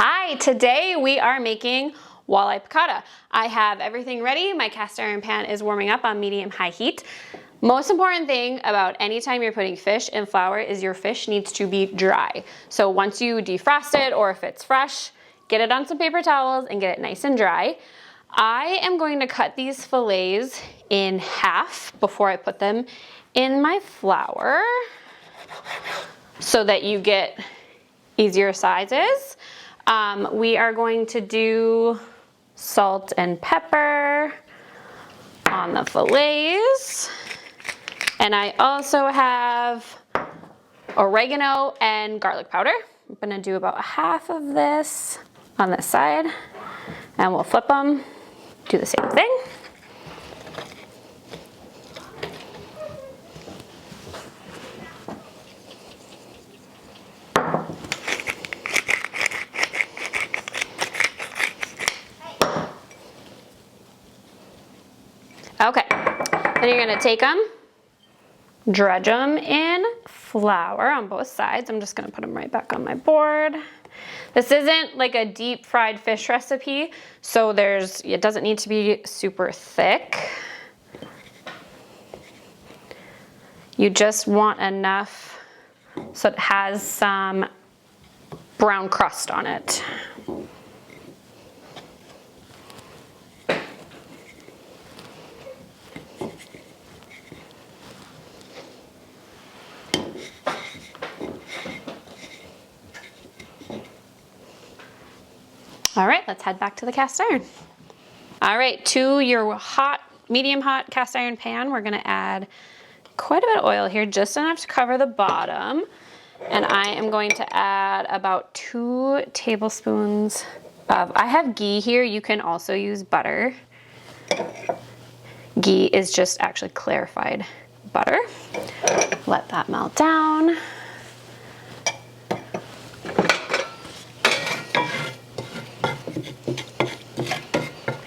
Hi, today we are making walleye piccata. I have everything ready. My cast iron pan is warming up on medium-high heat. Most important thing about anytime you're putting fish in flour is your fish needs to be dry. So once you defrost it, or if it's fresh, get it on some paper towels and get it nice and dry. I am going to cut these fillets in half before I put them in my flour so that you get easier sizes. We are going to do salt and pepper on the fillets. And I also have oregano and garlic powder. I'm gonna do about half of this on this side, and we'll flip them, do the same thing. Okay, then you're gonna take them, dredge them in flour on both sides. I'm just gonna put them right back on my board. This isn't like a deep fried fish recipe, so it doesn't need to be super thick. You just want enough so it has some brown crust on it. All right, let's head back to the cast iron. All right, to your medium hot cast iron pan, we're gonna add quite a bit of oil here, just enough to cover the bottom. And I am going to add about 2 tablespoons of, I have ghee here, you can also use butter. Ghee is just actually clarified butter. Let that melt down.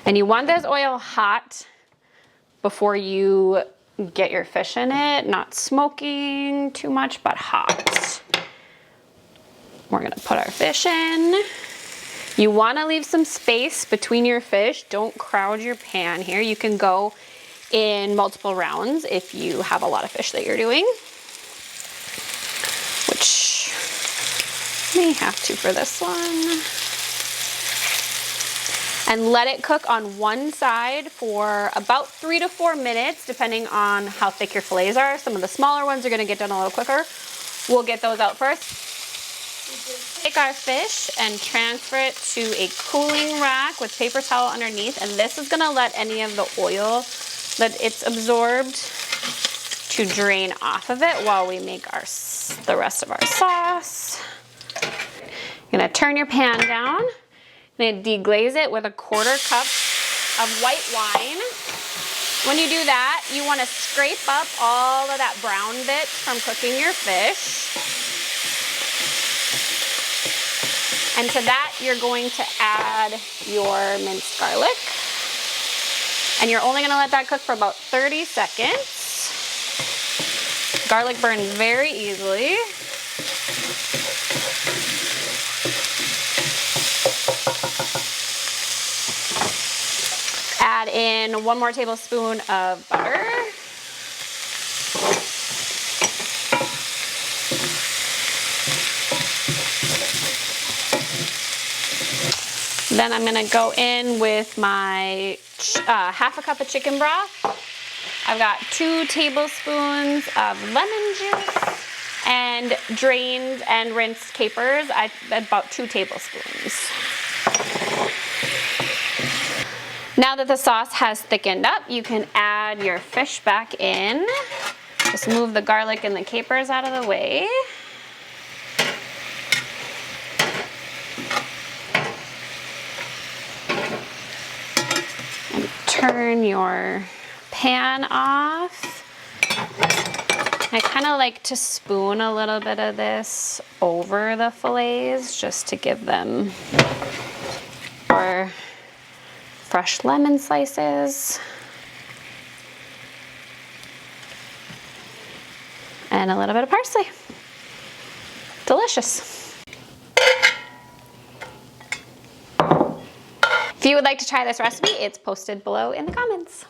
And you want this oil hot before you get your fish in it, not smoking too much, but hot. We're gonna put our fish in. You wanna leave some space between your fish. Don't crowd your pan here. You can go in multiple rounds if you have a lot of fish that you're doing, which may have to for this one. And let it cook on one side for about 3 to 4 minutes, depending on how thick your fillets are. Some of the smaller ones are gonna get done a little quicker. We'll get those out first. Take our fish and transfer it to a cooling rack with paper towel underneath, and this is gonna let any of the oil that it's absorbed to drain off of it while we make the rest of our sauce. You're gonna turn your pan down. Then deglaze it with a 1/4 cup of white wine. When you do that, you want to scrape up all of that brown bits from cooking your fish. And to that, you're going to add your minced garlic. And you're only going to let that cook for about 30 seconds. Garlic burns very easily. Add in 1 more tablespoon of butter. Then I'm gonna go in with my half a cup of chicken broth. I've got 2 tablespoons of lemon juice and drained and rinsed capers. About 2 tablespoons. Now that the sauce has thickened up, you can add your fish back in. Just move the garlic and the capers out of the way. And turn your pan off. I kind of like to spoon a little bit of this over the fillets just to give them fresh lemon slices. And a little bit of parsley. Delicious. If you would like to try this recipe, it's posted below in the comments.